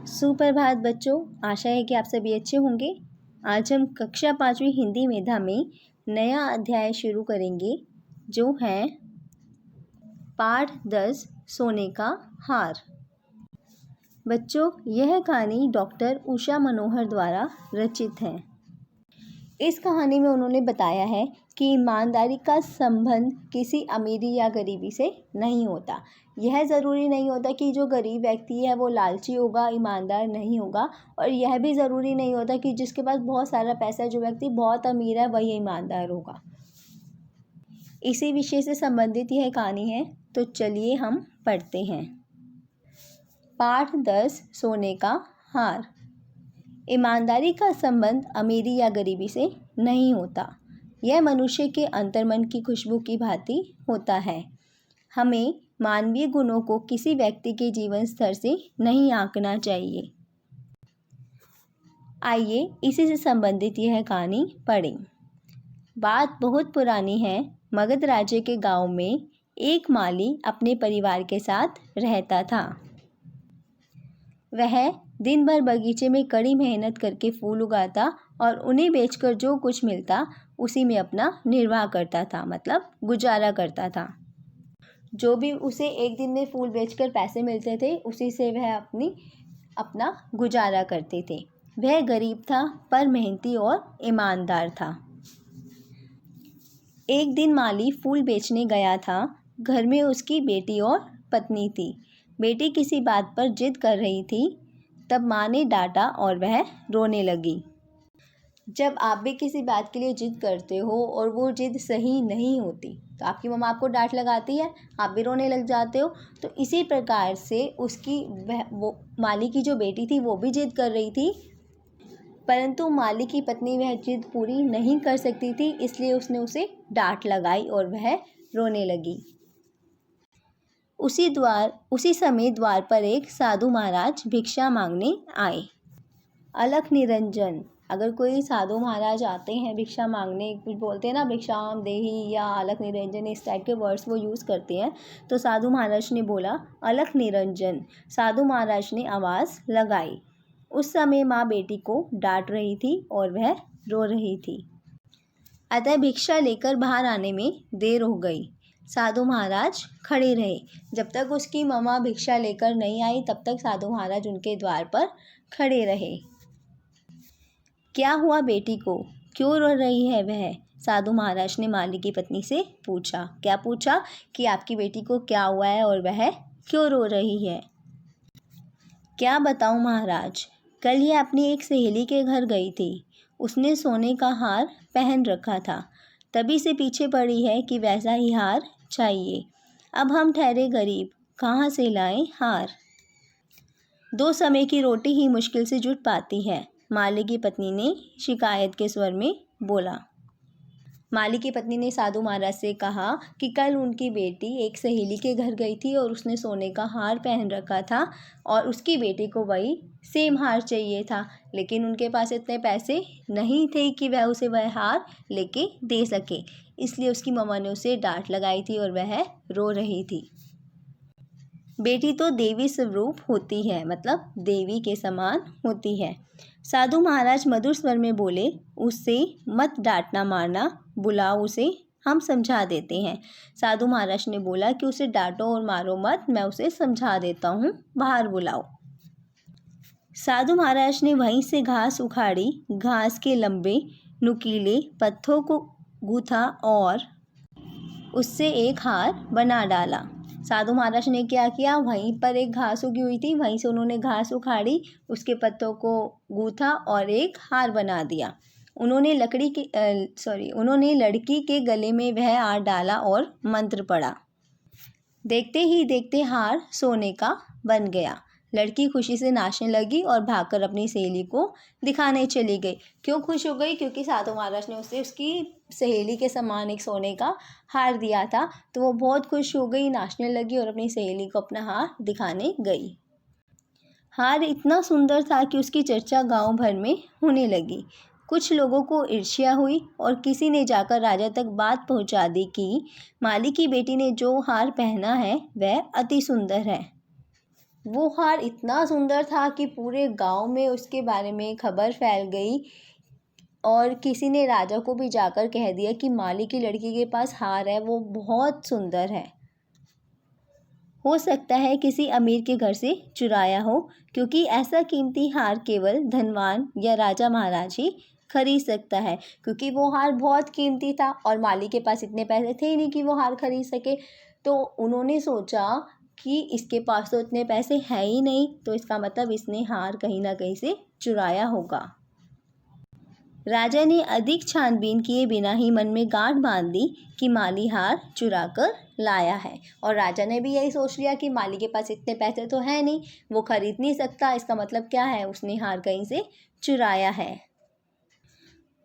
सुप्रभात बच्चों, आशा है कि आप सभी अच्छे होंगे। आज हम कक्षा 5वीं हिंदी मेधा में नया अध्याय शुरू करेंगे जो है पाठ 10 सोने का हार। बच्चों, यह कहानी डॉक्टर उषा मनोहर द्वारा रचित है। इस कहानी में उन्होंने बताया है कि ईमानदारी का संबंध किसी अमीरी या गरीबी से नहीं होता। यह ज़रूरी नहीं होता कि जो गरीब व्यक्ति है वो लालची होगा, ईमानदार नहीं होगा, और यह भी ज़रूरी नहीं होता कि जिसके पास बहुत सारा पैसा है, जो व्यक्ति बहुत अमीर है, वही ईमानदार होगा। इसी विषय से संबंधित यह कहानी है, तो चलिए हम पढ़ते हैं। पाठ 10 सोने का हार। ईमानदारी का संबंध अमीरी या गरीबी से नहीं होता। यह मनुष्य के अंतर्मन की खुशबू की भांति होता है। हमें मानवीय गुणों को किसी व्यक्ति के जीवन स्तर से नहीं आंकना चाहिए। आइए इसी से संबंधित यह कहानी पढ़ें। बात बहुत पुरानी है। मगध राज्य के गांव में एक माली अपने परिवार के साथ रहता था। वह दिन भर बगीचे में कड़ी मेहनत करके फूल उगाता और उन्हें बेचकर जो कुछ मिलता उसी में अपना निर्वाह करता था, मतलब गुजारा करता था। जो भी उसे एक दिन में फूल बेचकर पैसे मिलते थे उसी से वह अपना गुजारा करते थे। वह गरीब था पर मेहनती और ईमानदार था। एक दिन माली फूल बेचने गया था। घर में उसकी बेटी और पत्नी थी। बेटी किसी बात पर जिद कर रही थी। तब माँ ने डांटा और वह रोने लगी। जब आप भी किसी बात के लिए जिद करते हो और वो जिद सही नहीं होती तो आपकी मम्मा आपको डांट लगाती है, आप भी रोने लग जाते हो। तो इसी प्रकार से वो माली की जो बेटी थी वो भी जिद कर रही थी, परंतु माली की पत्नी वह जिद पूरी नहीं कर सकती थी, इसलिए उसने उसे डांट लगाई और वह रोने लगी। उसी समय द्वार पर एक साधु महाराज भिक्षा मांगने आए। अलख निरंजन। अगर कोई साधु महाराज आते हैं भिक्षा मांगने, कुछ बोलते हैं ना, भिक्षाम देही या अलख निरंजन, इस टाइप के वर्ड्स वो यूज़ करते हैं। तो साधु महाराज ने बोला अलख निरंजन। साधु महाराज ने आवाज़ लगाई। उस समय माँ बेटी को डांट रही थी और वह रो रही थी, अतः भिक्षा लेकर बाहर आने में देर हो गई। साधु महाराज खड़े रहे। जब तक उसकी मम्मा भिक्षा लेकर नहीं आई तब तक साधु महाराज उनके द्वार पर खड़े रहे। क्या हुआ बेटी को, क्यों रो रही है वह? साधु महाराज ने माली की पत्नी से पूछा। क्या पूछा? कि आपकी बेटी को क्या हुआ है और वह क्यों रो रही है? क्या बताऊं महाराज, कल ही अपनी एक सहेली के घर गई थी। उसने सोने का हार पहन रखा था, तभी से पीछे पड़ी है कि वैसा ही हार चाहिए। अब हम ठहरे गरीब, कहाँ से लाएं हार? 2 समय की रोटी ही मुश्किल से जुट पाती है, माली की पत्नी ने शिकायत के स्वर में बोला। माली की पत्नी ने साधु महाराज से कहा कि कल उनकी बेटी एक सहेली के घर गई थी और उसने सोने का हार पहन रखा था और उसकी बेटी को वही सेम हार चाहिए था, लेकिन उनके पास इतने पैसे नहीं थे कि वह उसे वह हार लेके दे सके। इसलिए उसकी मम्मा ने उसे डांट लगाई थी और वह रो रही थी। बेटी तो देवी स्वरूप होती है, मतलब देवी के समान होती है। साधु महाराज मधुर स्वर में बोले, उससे मत डांटना मारना, बुलाओ उसे, हम समझा देते हैं। साधु महाराज ने बोला कि उसे डांटो और मारो मत, मैं उसे समझा देता हूँ, बाहर बुलाओ। साधु महाराज ने वहीं से घास उखाड़ी, घास के लंबे नुकीले पत्तों को गूथा और उससे एक हार बना डाला। साधु महाराज ने क्या किया, वहीं पर एक घास उगी हुई थी, वहीं से उन्होंने घास उखाड़ी, उसके पत्तों को गूथा और एक हार बना दिया। उन्होंने लड़की के गले में वह हार डाला और मंत्र पढ़ा। देखते ही देखते हार सोने का बन गया। लड़की खुशी से नाचने लगी और भागकर अपनी सहेली को दिखाने चली गई। क्यों खुश हो गई? क्योंकि साधु महाराज ने उसे उसकी सहेली के समान एक सोने का हार दिया था, तो वो बहुत खुश हो गई, नाचने लगी और अपनी सहेली को अपना हार दिखाने गई। हार इतना सुंदर था कि उसकी चर्चा गांव भर में होने लगी। कुछ लोगों को ईर्ष्या हुई और किसी ने जाकर राजा तक बात पहुंचा दी कि माली की बेटी ने जो हार पहना है वह अति सुंदर है। वो हार इतना सुंदर था कि पूरे गांव में उसके बारे में खबर फैल गई और किसी ने राजा को भी जाकर कह दिया कि माली की लड़की के पास हार है, वो बहुत सुंदर है। हो सकता है किसी अमीर के घर से चुराया हो, क्योंकि ऐसा कीमती हार केवल धनवान या राजा महाराज ही खरीद सकता है, क्योंकि वो हार बहुत कीमती था और माली के पास इतने पैसे थे ही नहीं कि वो हार खरीद सके। तो उन्होंने सोचा कि इसके पास तो इतने पैसे हैं ही नहीं, तो इसका मतलब इसने हार कहीं ना कहीं से चुराया होगा। राजा ने अधिक छानबीन किए बिना ही मन में गांठ बांध दी कि माली हार चुरा कर लाया है, और राजा ने भी यही सोच लिया कि माली के पास इतने पैसे तो है नहीं, वो खरीद नहीं सकता, इसका मतलब क्या है, उसने हार कहीं से चुराया है।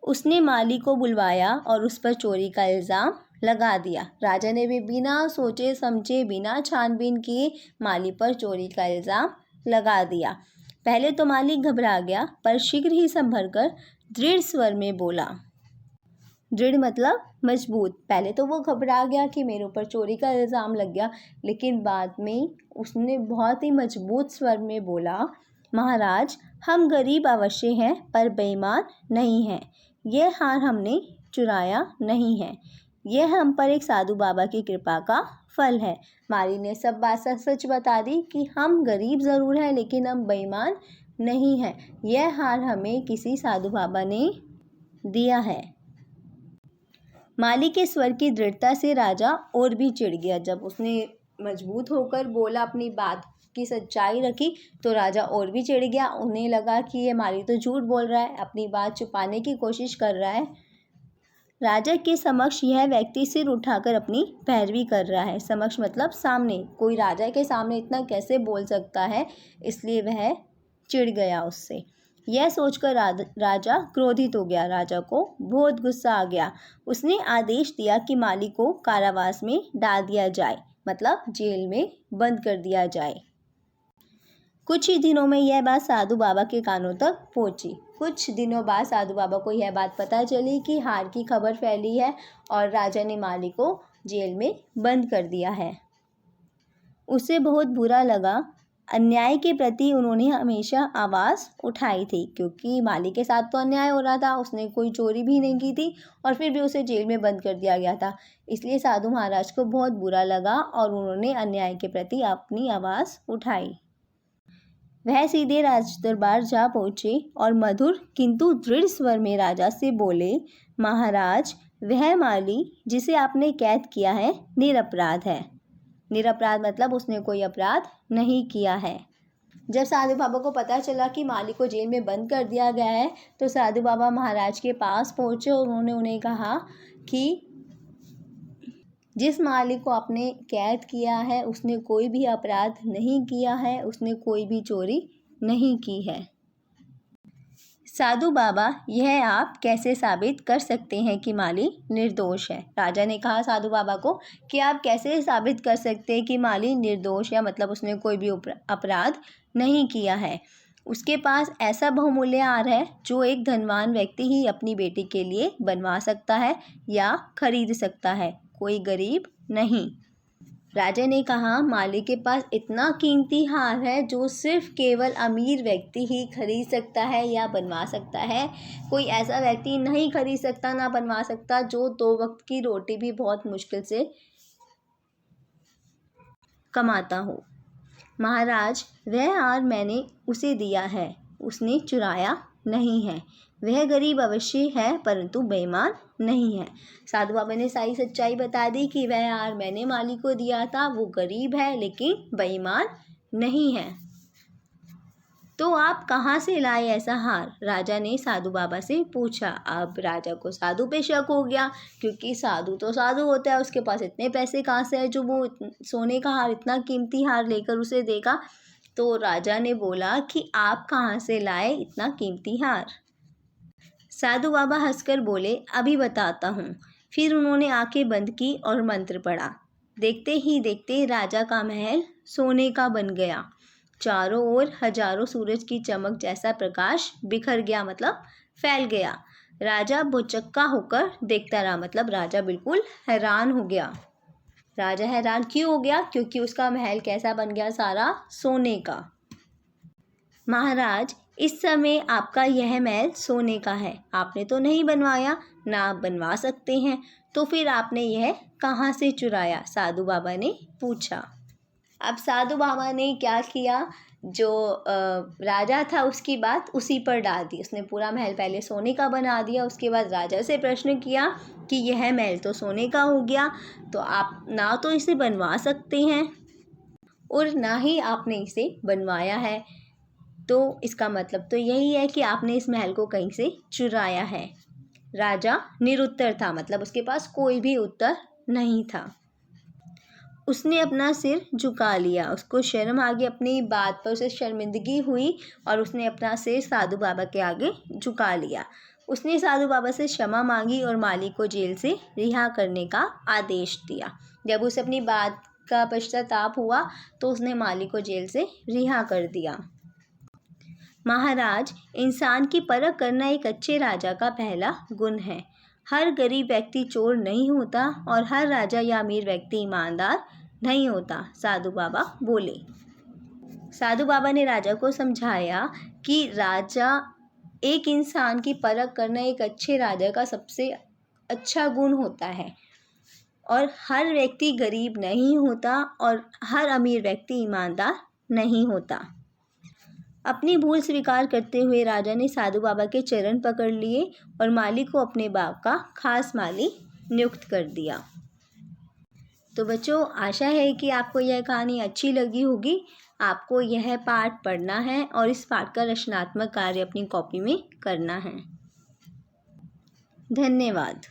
उसने माली को बुलवाया और उस पर चोरी का इल्ज़ाम लगा दिया। राजा ने भी बिना सोचे समझे, बिना छानबीन किए माली पर चोरी का इल्ज़ाम लगा दिया। पहले तो माली घबरा गया, पर शीघ्र ही संभल कर दृढ़ स्वर में बोला। दृढ़ मतलब मजबूत। पहले तो वो घबरा गया कि मेरे ऊपर चोरी का इल्ज़ाम लग गया, लेकिन बाद में उसने बहुत ही मजबूत स्वर में बोला, महाराज, हम गरीब अवश्य हैं पर बेईमान नहीं हैं। यह हार हमने चुराया नहीं है, यह हम पर एक साधु बाबा की कृपा का फल है। माली ने सब बात सच बता दी कि हम गरीब ज़रूर हैं लेकिन हम बेईमान नहीं हैं। यह हार हमें किसी साधु बाबा ने दिया है। माली के स्वर की दृढ़ता से राजा और भी चिढ़ गया। जब उसने मजबूत होकर बोला, अपनी बात की सच्चाई रखी, तो राजा और भी चिढ़ गया। उन्हें लगा कि ये माली तो झूठ बोल रहा है, अपनी बात छुपाने की कोशिश कर रहा है। राजा के समक्ष यह व्यक्ति सिर उठाकर अपनी पैरवी कर रहा है। समक्ष मतलब सामने। कोई राजा के सामने इतना कैसे बोल सकता है, इसलिए वह चिढ़ गया उससे। यह सोचकर राजा क्रोधित हो गया। राजा को बहुत गुस्सा आ गया। उसने आदेश दिया कि माली को कारावास में डाल दिया जाए, मतलब जेल में बंद कर दिया जाए। कुछ ही दिनों में यह बात साधु बाबा के कानों तक पहुंची। कुछ दिनों बाद साधु बाबा को यह बात पता चली कि हार की खबर फैली है और राजा ने माली को जेल में बंद कर दिया है। उसे बहुत बुरा लगा। अन्याय के प्रति उन्होंने हमेशा आवाज़ उठाई थी, क्योंकि माली के साथ तो अन्याय हो रहा था, उसने कोई चोरी भी नहीं की थी और फिर भी उसे जेल में बंद कर दिया गया था। इसलिए साधु महाराज को बहुत बुरा लगा और उन्होंने अन्याय के प्रति अपनी आवाज़ उठाई। वह सीधे राज दरबार जा पहुँचे और मधुर किंतु दृढ़ स्वर में राजा से बोले, महाराज, वह माली जिसे आपने कैद किया है निरपराध है। निरपराध मतलब उसने कोई अपराध नहीं किया है। जब साधु बाबा को पता चला कि माली को जेल में बंद कर दिया गया है, तो साधु बाबा महाराज के पास पहुँचे और उन्होंने उन्हें कहा कि जिस माली को आपने कैद किया है उसने कोई भी अपराध नहीं किया है, उसने कोई भी चोरी नहीं की है। साधु बाबा, यह आप कैसे साबित कर सकते हैं कि माली निर्दोष है? राजा ने कहा साधु बाबा को कि आप कैसे साबित कर सकते हैं कि माली निर्दोष है, मतलब उसने कोई भी अपराध नहीं किया है। उसके पास ऐसा बहुमूल्य हार है जो एक धनवान व्यक्ति ही अपनी बेटी के लिए बनवा सकता है या खरीद सकता है, कोई गरीब नहीं। राजा ने कहा, माली के पास इतना कीमती हार है जो सिर्फ केवल अमीर व्यक्ति ही खरीद सकता है या बनवा सकता है। कोई ऐसा व्यक्ति नहीं खरीद सकता ना बनवा सकता जो 2 वक्त की रोटी भी बहुत मुश्किल से कमाता हो। महाराज, वह हार मैंने उसे दिया है, उसने चुराया नहीं है। वह गरीब अवश्य है परंतु बेईमान नहीं है। साधु बाबा ने सारी सच्चाई बता दी कि वह हार मैंने माली को दिया था, वो गरीब है लेकिन बेईमान नहीं है। तो आप कहाँ से लाए ऐसा हार? राजा ने साधु बाबा से पूछा। अब राजा को साधु पे शक हो गया, क्योंकि साधु तो साधु होता है, उसके पास इतने पैसे कहाँ से है जो वो सोने का हार, इतना कीमती हार लेकर उसे देगा। तो राजा ने बोला कि आप कहाँ से लाए इतना कीमती हार? साधु बाबा हंसकर बोले, अभी बताता हूँ। फिर उन्होंने आंखें बंद की और मंत्र पढ़ा। देखते ही देखते राजा का महल सोने का बन गया। चारों ओर हजारों सूरज की चमक जैसा प्रकाश बिखर गया, मतलब फैल गया। राजा भौचक्का होकर देखता रहा, मतलब राजा बिल्कुल हैरान हो गया। राजा हैरान क्यों हो गया? क्योंकि उसका महल कैसा बन गया? सारा सोने का। महाराज, इस समय आपका यह महल सोने का है, आपने तो नहीं बनवाया, ना आप बनवा सकते हैं, तो फिर आपने यह कहाँ से चुराया? साधु बाबा ने पूछा। अब साधु बाबा ने क्या किया, जो राजा था उसकी बात उसी पर डाल दी। उसने पूरा महल पहले सोने का बना दिया, उसके बाद राजा से प्रश्न किया कि यह महल तो सोने का हो गया, तो आप ना तो इसे बनवा सकते हैं और ना ही आपने इसे बनवाया है, तो इसका मतलब तो यही है कि आपने इस महल को कहीं से चुराया है। राजा निरुत्तर था, मतलब उसके पास कोई भी उत्तर नहीं था। उसने अपना सिर झुका लिया, उसको शर्म आ गई, अपनी बात पर उसे शर्मिंदगी हुई और उसने अपना सिर साधु बाबा के आगे झुका लिया। उसने साधु बाबा से क्षमा मांगी और माली को जेल से रिहा करने का आदेश दिया। जब उसे अपनी बात का पश्चाताप हुआ तो उसने माली को जेल से रिहा कर दिया। महाराज, इंसान की परख करना एक अच्छे राजा का पहला गुण है। हर गरीब व्यक्ति चोर नहीं होता और हर राजा या अमीर व्यक्ति ईमानदार नहीं होता, साधु बाबा बोले। साधु बाबा ने राजा को समझाया कि राजा एक इंसान की परख करना एक अच्छे राजा का सबसे अच्छा गुण होता है और हर व्यक्ति गरीब नहीं होता और हर अमीर व्यक्ति ईमानदार नहीं होता। अपनी भूल स्वीकार करते हुए राजा ने साधु बाबा के चरण पकड़ लिए और माली को अपने बाग का खास माली नियुक्त कर दिया। तो बच्चों, आशा है कि आपको यह कहानी अच्छी लगी होगी। आपको यह पाठ पढ़ना है और इस पाठ का रचनात्मक कार्य अपनी कॉपी में करना है। धन्यवाद।